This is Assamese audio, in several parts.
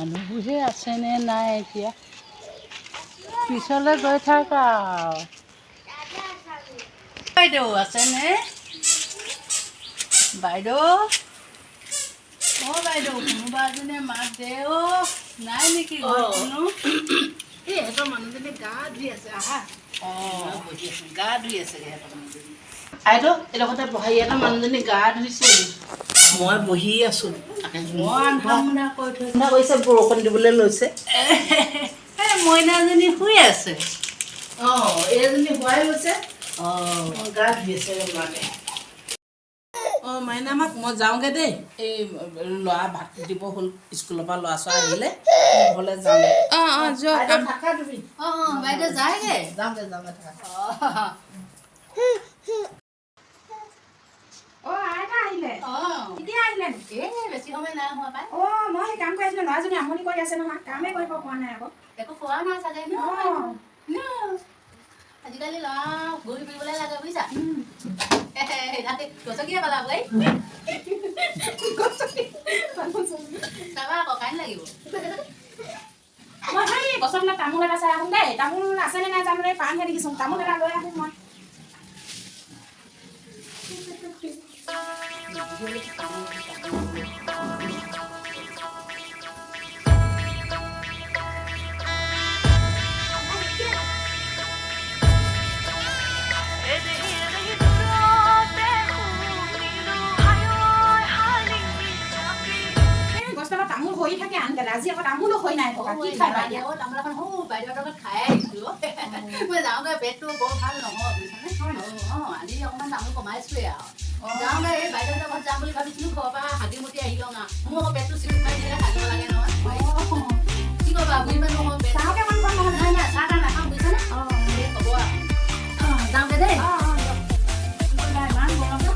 মানুহবোৰহে আছেনে নাই এতিয়া পিছলৈ গৈ থাক আৰু বাইদেউ আছেনে বাইদেউ বাইদেউ কোনোবা এজনে মাত দে নাই নেকি কোনো সিহঁতৰ মানুহজনী গা ধুই আছে আহা গা ধুই আছে আইদেউ এডোখৰতে বহাই এটা মানুহজনী গা ধুইছে মই বহি আছো মই ঠাণ্ডা কৰি থৈছে ঠাণ্ডা কৰিছে বৰষুণ দিবলৈ লৈছে মইনাজনী শুই আছে এইজনী শুৱাই গৈছে গা ধুই আছে মাকে মাইনামাক মই যাওঁগে দেই এই ল'ৰা ভাত দিব হ'ল স্কুলৰ পৰা ল'ৰা ছোৱালী আহিলে ঘৰলৈ যাওঁগে থাকা তুমি বাইদেউ যায়গে যাওঁগে থাকা আইতা আহিলে কেতিয়া আহিলে বেছি সময় নাই হোৱা পাই মই সেই কাম কৰি আছিলো ল'ৰাজনী আমনি কৰি আছে নহয় কামেই কৰিব পৰা নাই আকৌ একো খোৱা নাই চাগে আজিকালি ল'ৰা ঘূৰি ফুৰিবলৈ লাগে বুজিছা গছকিয়ে পালা গৈ তাৰপৰা ককাইন লাগিব মই সেই গছত তামোল এটা চাই আহোঁ দেই তামোল আছেনে নাই জানো এই পাণহে দেখিছোঁ তামোল এটা লৈ আহোঁ মই তামোল হৈ থাকে আনকালে আজি আকৌ তামোলো হৈ নাই থকা কি খাই বাইদেউ তামোল এখন বাইদেউৰ লগত খাই আহিছোঁ মই যাওঁগৈ পেটটো বৰ ভাল নহয় বুজিছানে আজি অকণমান তামোল কমাইছোৱে আৰু যাওঁগৈ এই বাইদেউৰ লগত যাম বুলি ভাবিছিলোঁ ঘৰৰ পৰা হাগি মুটি আহি লওঁ না মোৰ আকৌ পেটটো চিকুট মাৰি দিলে হাগিব লাগে নহয় কি কৰিবা বুঢ়ী মানুহ পেট চাহকে মন কৰা নহয় নাই চাহ তাহ নাখাওঁ বুজিছানে এই হ'ব আৰু যাওঁগৈ দেই ইমান গৰম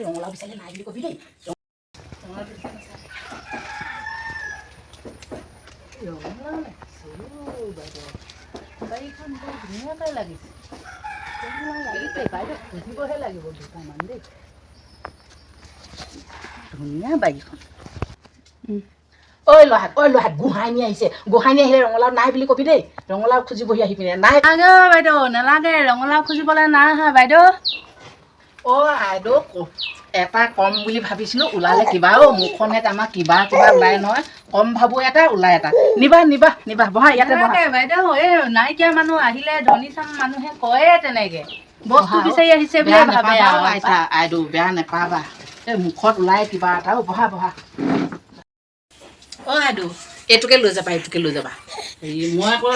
ৰঙালাও বিচাৰি নাই বুলি কবি দেই বাৰীখন বৰ ধুনীয়াকৈ লাগিছে লাগিছে বাইদেউ খুজিবহে লাগিব দুটামান দেই ধুনীয়া বাৰীখন ল'ৰাত গোহাঁই আহিছে গোহাঁই আহিলে ৰঙালাও নাই বুলি কবি দেই ৰঙালাও খুজিবহি আহি পিনে নাই বাইদেউ নালাগে ৰঙালাও খুজিবলৈ নাই অহা বাইদেউ আইদেউ এটা কম বুলি ভাবিছিলো ওলালে কিবা মুখখনে আমাৰ কিবা ওলাই নহয় কম ভাবো এটা ওলাই এটা নিবা বহা ইয়াতে বাইদেউ এই নাইকিয়া মানুহ আহিলে ধনী চাম মানুহে কয়ে তেনেকে বস্তু বিচাৰি আহিছে বুলি ভাবে আইদেউ বেয়া নেপাবা এই মুখত ওলাই কিবা এটা বহা আইদেউ এইটোকে লৈ যাবা মই আকৌ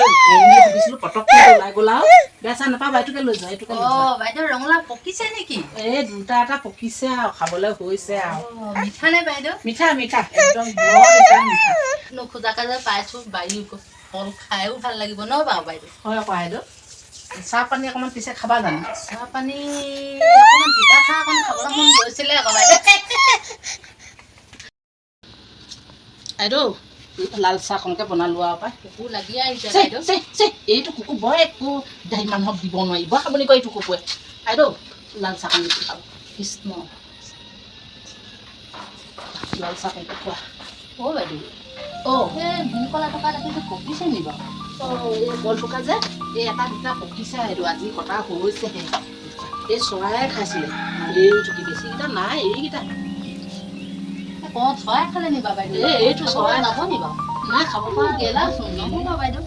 ভাবিছিলো পটককে ওলাই গ'ল আৰু বেয়া চা নাপাবা এইটোকে লৈ যোৱা বাইদেউ ৰঙালাও পকিছে নেকি এই দুটা এটা পকিছে আৰু খাবলৈ হৈছে আৰু মিঠা নে বাইদেউ মিঠা একদম মিঠা নোখোজাকে যে পাইছো বাৰী ফল খায়ো ভাল লাগিব ন বাৰু বাইদেউ হয় আকৌ আইদেউ চাহ পানী অকণমান পিছে খাবা জানো চাহ পানী অকণমান তিতা চাহ অকণ খাবলৈ মন গৈছিলে আকৌ বাইদেউ আইদেউ লাল চাহ কমকে বনালো আৰু পাই কুকুৰ লাগি আহিছে বাইদেউ এইটো কুকুৰ বৰ একো মানুহক দিব নোৱাৰিব আপুনি কয় এইটো কুকুৰে আইদেউ লাল চাহ কমকে খাব কৃষ্ণ লাল চাহ কমকে খোৱা বাইদেউ সেই ভীমকলা থকা দেখিছোঁ পকিছে নি বাৰু এই কল থকা যে এই এটা দুটা পকিছে আইদেউ আজি কটা হৈছেহে এই চৰাই খাইছিলে এইটো কি বেছিকেইটা নাই এইকেইটা চৰাই খালে নি বাৰু বাইদেউ এইটো চৰাই যাব নি বাৰু নাই খাব পৰা গেলাচোন নহ'ব বাইদেউ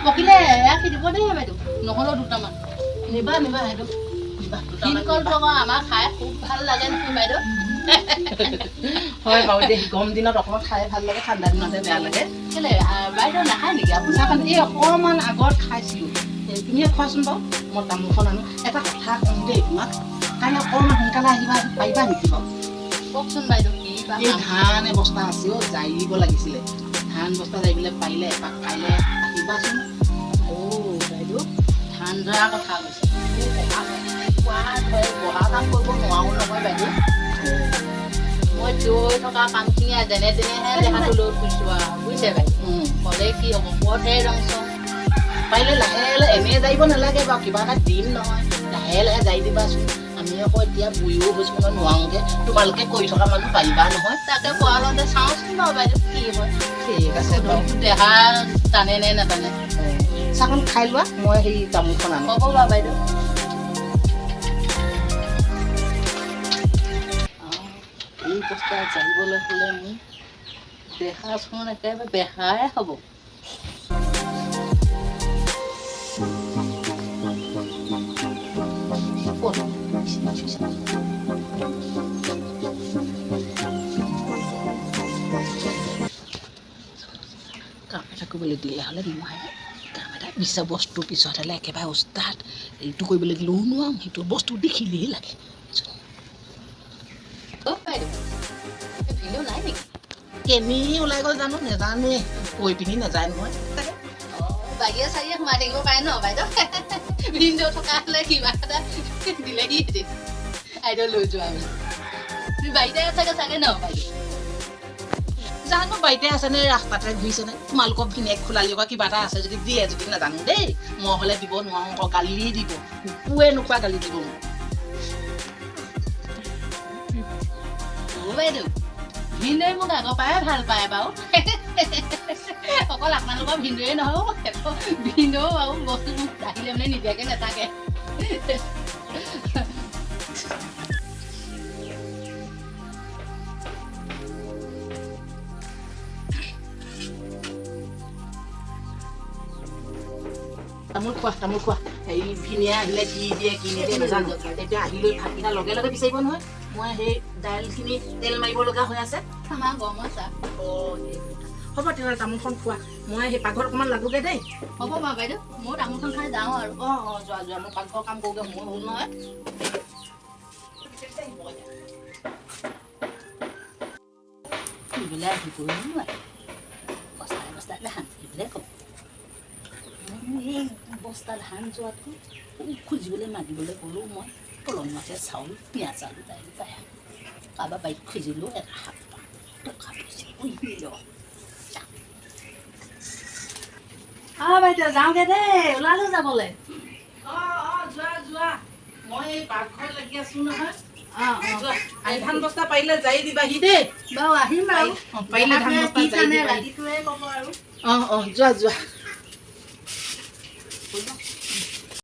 পকিলে ৰাখি দিব দেই বাইদেউ নহ'লেও দুটামান নিবা আইদেউ ভীমকলটো আকৌ আমাৰ খাই খুব ভাল লাগে নহয় বাইদেউ হয় বাৰু দেই গৰম দিনত অকণমান খাই ভাল লাগে ঠাণ্ডা দিনতে বেয়া লাগে কেলে বাইদেউ নাখায় নেকি আপুনি চাহপানী এই অকণমান আগত খাইছিলোঁ তুমিয়ে খোৱাচোন বাৰু মই তামোলখন আনো এটা কথা কম দেই তোমাক কাইলৈ অকণমান সোনকালে আহিবা পাৰিবা নেকি বাৰু কওকচোন বাইদেউ এই ধান বস্তা আছে জাৰিব লাগিছিলে ধান বস্তা জাৰিবলৈ পাৰিলে এপাক কাইলৈ আহিবাচোন বাইদেউ ধান ধৰা কথা কৈছে বহা কাম কৰিব নোৱাৰো নহয় বাইদেউ মই থৈ থকা কামখিনি যেনে তেনেহে দেহাটো লৈ ফুৰিছোঁ আৰু বুজিছে বাইদেউ ক'লে কি হ'ব পথহে ৰং চং পাৰিলে লাহে লাহে এনেই যাইব নালাগে বাৰু কিবা এটা দিম নহয় লাহে লাহে যাই দিবাচোন আমি আকৌ এতিয়া বুঢ়ীও হৈছোঁ নহয় নোৱাৰোঁগৈ তোমালোকে কৰি থকা মানুহ পাৰিবা নহয় তাকে পোৱালতে চাওঁচোন বাৰু বাইদেউ কি হয় ঠিক আছে বাৰু দেহা টানে নে নাটানে চাহকণ খাই লোৱা মই সেই তামোলখন আনো হ'ব বাৰু বাইদেউ এই বস্তা জানিবলৈ হ'লে মোৰ দেহাচোন একেবাৰে বেহাই হ'ব কাম এটা কৰিবলৈ দিলে হ'লে মই কাম এটা বিচাৰ বস্তু পিছত হ'লে একেবাৰে উস্তাদ এইটো কৰিবলৈ দিলেও নোৱাৰোঁ সেইটো বস্তু দেখিলেই লাগে ভিডিঅ' নাই নেকি কেনেই ওলাই গ'ল জানো নেজানোৱে কৈ পিনি নাযায় নহয় তাকে বাহিৰে চাৰিয়ে সোমাই থাকিব পাৰে ন বাইদেউ ভিডিঅ' থকা হ'লে কিবা এটা দিলেহি আইদেউ লৈ যোৱা আমি তুমি বাৰীতে আছাগে চাগে ন বাইদেউ জানো বাৰীতে আছেনে ৰাস্তাতে ঘূৰিছেনে তোমালোকৰ ভিনেক খোলালি আকৌ কিবা এটা আছে যদি দিয়ে যদি নাজানো দেই মই হ'লে দিব নোৱাৰোঁ আকৌ গালি দিব কুকুৱে নোখোৱা গালি দিব মোক বাইদেউ ভিনদেউ মোক আগৰ পৰাই ভাল পায় বাৰু অকল আপোনালোকৰ ভিনদেউৱে নহয় ভিনদেউ বাৰু বস্তু মোক আহিলে মানে নিদিয়াকৈ নাথাকে তামোল খোৱা হেৰি ভিনিয়ে আহিলে কি দিয়ে কি নিদিয়ে নাজানো তেতিয়া আহি লৈ ভাতকেইটা লগে লগে বিচাৰিব নহয় মই সেই দাইলখিনি তেল মাৰিব লগা হৈ আছে আমাৰ গৰমৰ চাহ হ'ব তেতিয়াহ'লে তামোলখন খোৱা মই সেই পাকঘৰত অকণমান লাগোগে দেই হ'ব বাৰু বাইদেউ মোৰ তামোলখন খাই যাওঁ আৰু যোৱা মই পাকঘৰৰ কাম কৰোঁগৈ মোৰ হ'ল নহয় এইবিলাক আহিবই নোৱাৰে বস্তা ধান এইবিলাক ক'ম এই বস্তা ধান যোৱাতকৈ খুজিবলৈ মাতিবলৈ গ'লেও মই কলমি মাছে চাউল পিঁয়াজ আলু দাইল পায় কাৰোবাৰ বাৰীত খুজিলেও এটা শাক পাওঁ টকা পইচা বাইদেউ যাওঁগে দেই ওলালো যাবলৈ যোৱা মই এই পাকঘৰত লাগি আছো নহয় ধান বস্তা পাৰিলে যাই দিবাহি দেই বাৰু আহিম বাৰু পাৰিলে ধান বস্তা ৰাতিটোৱে ক'ব আৰু যোৱা